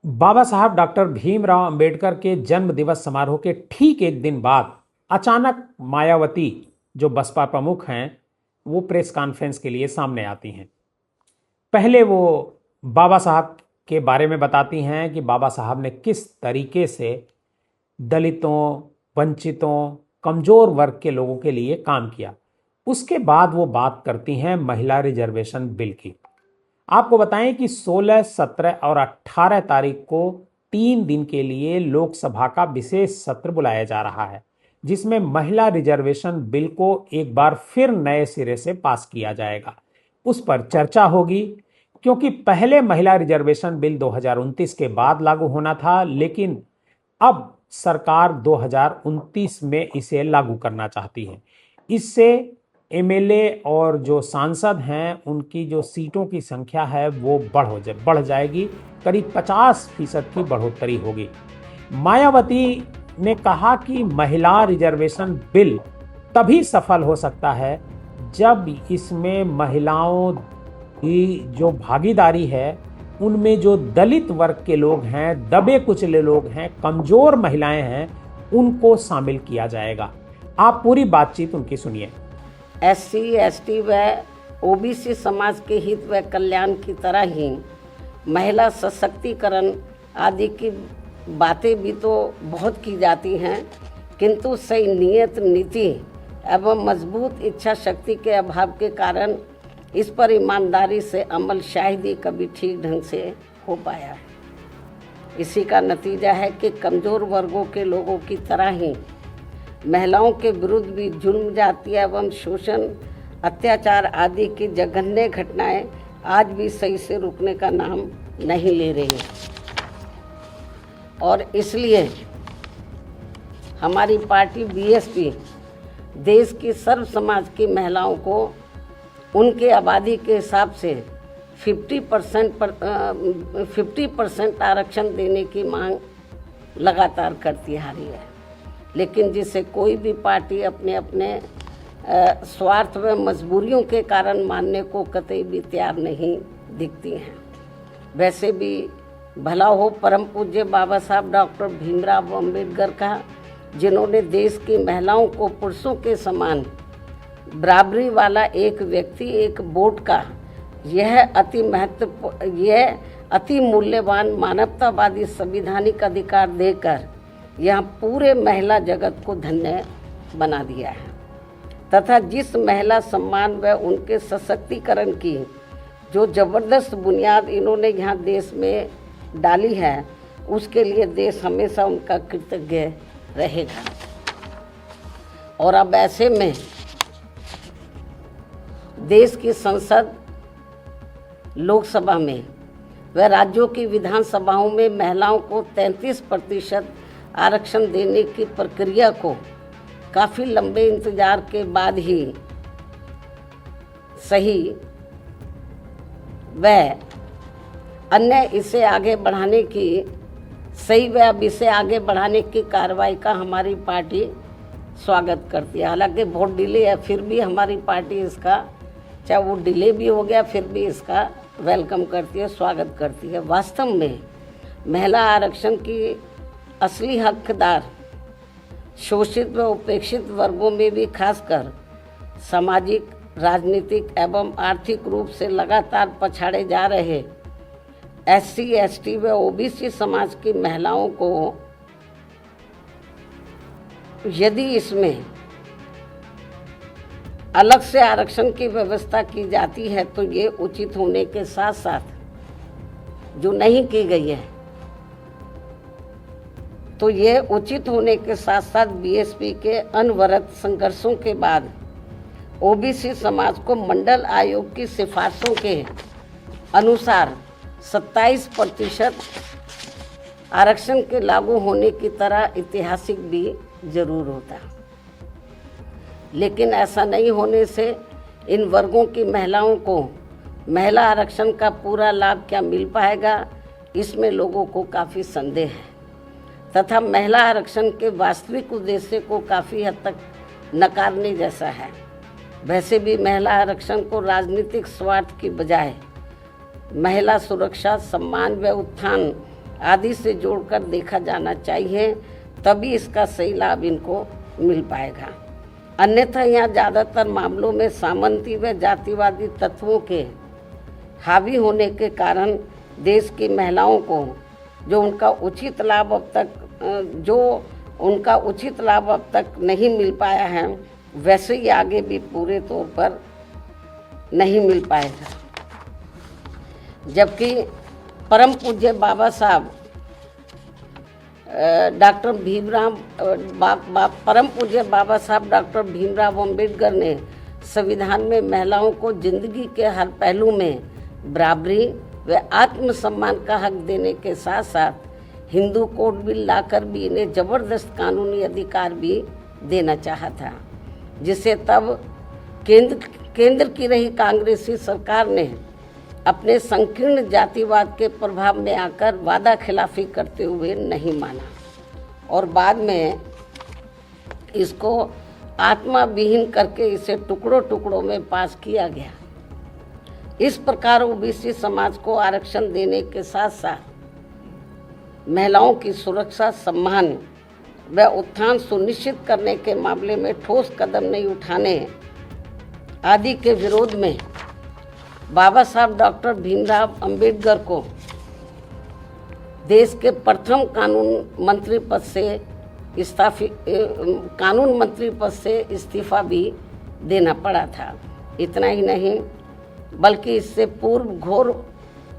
बाबा साहब डॉक्टर भीमराव अंबेडकर के जन्म दिवस समारोह के ठीक एक दिन बाद अचानक मायावती जो बसपा प्रमुख हैं वो प्रेस कॉन्फ्रेंस के लिए सामने आती हैं। पहले वो बाबा साहब के बारे में बताती हैं कि बाबा साहब ने किस तरीके से दलितों, वंचितों, कमज़ोर वर्ग के लोगों के लिए काम किया। उसके बाद वो बात करती हैं महिला रिजर्वेशन बिल की। आपको बताएं कि 16, 17 और 18 तारीख को 3 दिन के लिए लोकसभा का विशेष सत्र बुलाया जा रहा है, जिसमें महिला रिजर्वेशन बिल को एक बार फिर नए सिरे से पास किया जाएगा। उस पर चर्चा होगी, क्योंकि पहले महिला रिजर्वेशन बिल 2029 के बाद लागू होना था, लेकिन अब सरकार 2029 में इसे लागू करना चाहती है। इससे एमएलए और जो सांसद हैं उनकी जो सीटों की संख्या है वो बढ़ जाएगी। करीब 50% की बढ़ोतरी होगी। मायावती ने कहा कि महिला रिजर्वेशन बिल तभी सफल हो सकता है जब इसमें महिलाओं की जो भागीदारी है, उनमें जो दलित वर्ग के लोग हैं, दबे कुचले लोग हैं, कमजोर महिलाएं हैं, उनको शामिल किया जाएगा। आप पूरी बातचीत उनकी सुनिए। SC, ST व OBC समाज के हित व कल्याण की तरह ही महिला सशक्तिकरण आदि की बातें भी तो बहुत की जाती हैं, किंतु सही नियत नीति एवं मजबूत इच्छा शक्ति के अभाव के कारण इस पर ईमानदारी से अमल शायद ही कभी ठीक ढंग से हो पाया है। इसी का नतीजा है कि कमज़ोर वर्गों के लोगों की तरह ही महिलाओं के विरुद्ध भी जुल्म, जाति एवं शोषण, अत्याचार आदि की जघन्य घटनाएं आज भी सही से रुकने का नाम नहीं ले रही हैं। और इसलिए हमारी पार्टी BSP देश की सर्व समाज की महिलाओं को उनके आबादी के हिसाब से 50% आरक्षण देने की मांग लगातार करती आ रही है, लेकिन जिसे कोई भी पार्टी अपने स्वार्थ व मजबूरियों के कारण मानने को कतई भी तैयार नहीं दिखती हैं। वैसे भी भला हो परम पूज्य बाबा साहब डॉक्टर भीमराव अंबेडकर का, जिन्होंने देश की महिलाओं को पुरुषों के समान बराबरी वाला एक व्यक्ति, एक वोट का यह अति मूल्यवान मानवतावादी संवैधानिक अधिकार देकर यहाँ पूरे महिला जगत को धन्य बना दिया है, तथा जिस महिला सम्मान व उनके सशक्तिकरण की जो ज़बरदस्त बुनियाद इन्होंने यहाँ देश में डाली है, उसके लिए देश हमेशा उनका कृतज्ञ रहेगा। और अब ऐसे में देश की संसद, लोकसभा में व राज्यों की विधानसभाओं में महिलाओं को 33% आरक्षण देने की प्रक्रिया को काफ़ी लंबे इंतजार के बाद ही सही व अन्य इसे आगे बढ़ाने की कार्रवाई का हमारी पार्टी स्वागत करती है। हालांकि बहुत डिले है, फिर भी हमारी पार्टी इसका, चाहे वो डिले भी हो गया, फिर भी इसका वेलकम करती है, स्वागत करती है। वास्तव में महिला आरक्षण की असली हकदार शोषित व उपेक्षित वर्गों में भी खासकर सामाजिक, राजनीतिक एवं आर्थिक रूप से लगातार पछाड़े जा रहे SC, ST व OBC समाज की महिलाओं को यदि इसमें अलग से आरक्षण की व्यवस्था की जाती है तो ये उचित होने के साथ साथ, जो नहीं की गई है तो ये उचित होने के साथ साथ BSP के अनवरत संघर्षों के बाद OBC समाज को मंडल आयोग की सिफारिशों के अनुसार 27% आरक्षण के लागू होने की तरह ऐतिहासिक भी जरूर होता, लेकिन ऐसा नहीं होने से इन वर्गों की महिलाओं को महिला आरक्षण का पूरा लाभ क्या मिल पाएगा, इसमें लोगों को काफ़ी संदेह है, तथा महिला आरक्षण के वास्तविक उद्देश्य को काफ़ी हद तक नकारने जैसा है। वैसे भी महिला आरक्षण को राजनीतिक स्वार्थ की बजाय महिला सुरक्षा, सम्मान व उत्थान आदि से जोड़कर देखा जाना चाहिए, तभी इसका सही लाभ इनको मिल पाएगा। अन्यथा यहाँ ज़्यादातर मामलों में सामंती व जातिवादी तत्वों के हावी होने के कारण देश की महिलाओं को जो उनका उचित लाभ अब तक नहीं मिल पाया है, वैसे ही आगे भी पूरे तौर पर नहीं मिल पाएगा। जबकि परम पूज्य बाबा साहब डॉक्टर भीमराव अम्बेडकर ने संविधान में महिलाओं को जिंदगी के हर पहलू में बराबरी व आत्मसम्मान का हक देने के साथ साथ हिंदू कोड बिल लाकर भी इन्हें जबरदस्त कानूनी अधिकार भी देना चाहा था, जिसे तब केंद्र की रही कांग्रेसी सरकार ने अपने संकीर्ण जातिवाद के प्रभाव में आकर वादा खिलाफी करते हुए नहीं माना और बाद में इसको आत्मा विहीन करके इसे टुकड़ों टुकड़ों में पास किया गया। इस प्रकार ओबीसी समाज को आरक्षण देने के साथ साथ महिलाओं की सुरक्षा, सम्मान व उत्थान सुनिश्चित करने के मामले में ठोस कदम नहीं उठाने आदि के विरोध में बाबा साहब डॉक्टर भीमराव अम्बेडकर को देश के प्रथम कानून मंत्री पद से इस्तीफा भी देना पड़ा था। इतना ही नहीं बल्कि इससे पूर्व घोर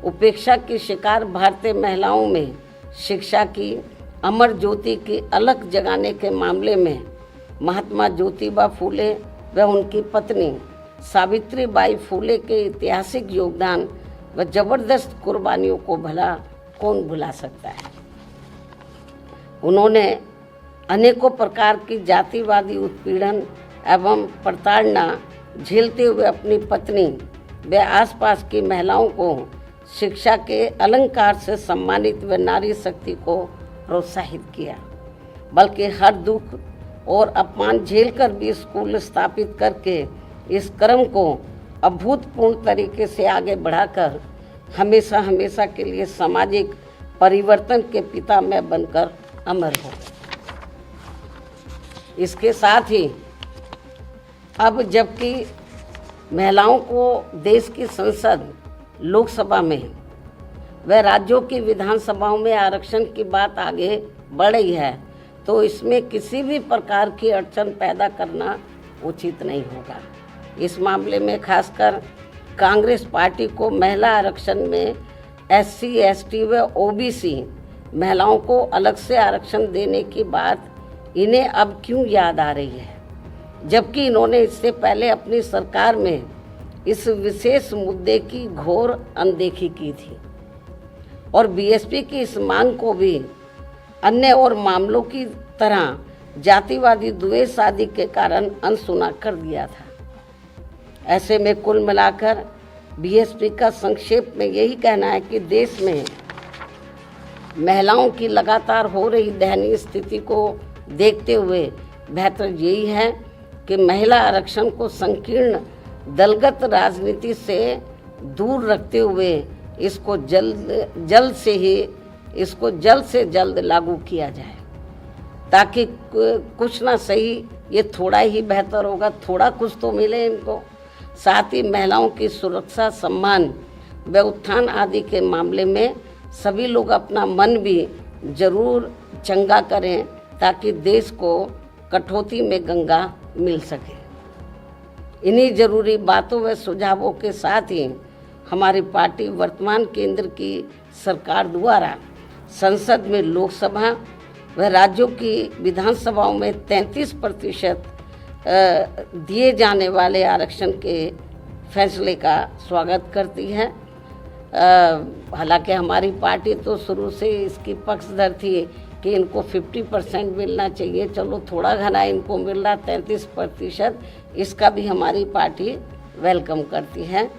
उपेक्षा की शिकार भारतीय महिलाओं में शिक्षा की अमर ज्योति की अलख जगाने के मामले में महात्मा ज्योतिबा फूले व उनकी पत्नी सावित्रीबाई फूले के ऐतिहासिक योगदान व जबरदस्त कुर्बानियों को भला कौन भुला सकता है। उन्होंने अनेकों प्रकार की जातिवादी उत्पीड़न एवं प्रताड़ना झेलते हुए अपनी पत्नी व आसपास की महिलाओं को शिक्षा के अलंकार से सम्मानित व नारी शक्ति को प्रोत्साहित किया, बल्कि हर दुख और अपमान झेलकर भी स्कूल स्थापित करके इस क्रम को अभूतपूर्व तरीके से आगे बढ़ाकर हमेशा हमेशा के लिए सामाजिक परिवर्तन के पिता में बनकर अमर हो। इसके साथ ही अब जबकि महिलाओं को देश की संसद, लोकसभा में व राज्यों की विधानसभाओं में आरक्षण की बात आगे बढ़ रही है, तो इसमें किसी भी प्रकार की अड़चन पैदा करना उचित नहीं होगा। इस मामले में खासकर कांग्रेस पार्टी को महिला आरक्षण में SC, ST व OBC महिलाओं को अलग से आरक्षण देने की बात इन्हें अब क्यों याद आ रही है, जबकि इन्होंने इससे पहले अपनी सरकार में इस विशेष मुद्दे की घोर अनदेखी की थी और BSP की इस मांग को भी अन्य और मामलों की तरह जातिवादी द्वेष आदि के कारण अनसुना कर दिया था। ऐसे में कुल मिलाकर BSP का संक्षेप में यही कहना है कि देश में महिलाओं की लगातार हो रही दयनीय स्थिति को देखते हुए बेहतर यही है कि महिला आरक्षण को संकीर्ण दलगत राजनीति से दूर रखते हुए इसको जल्द से जल्द लागू किया जाए, ताकि कुछ ना सही ये थोड़ा ही बेहतर होगा, थोड़ा कुछ तो मिले इनको। साथ ही महिलाओं की सुरक्षा, सम्मान व उत्थान आदि के मामले में सभी लोग अपना मन भी जरूर चंगा करें, ताकि देश को कटौती में गंगा मिल सके। इन्हीं जरूरी बातों व सुझावों के साथ ही हमारी पार्टी वर्तमान केंद्र की सरकार द्वारा संसद में, लोकसभा व राज्यों की विधानसभाओं में 33% दिए जाने वाले आरक्षण के फैसले का स्वागत करती है। हालांकि हमारी पार्टी तो शुरू से इसकी पक्षधर थी कि इनको 50% मिलना चाहिए, चलो थोड़ा घना इनको मिल रहा 33%, इसका भी हमारी पार्टी वेलकम करती है।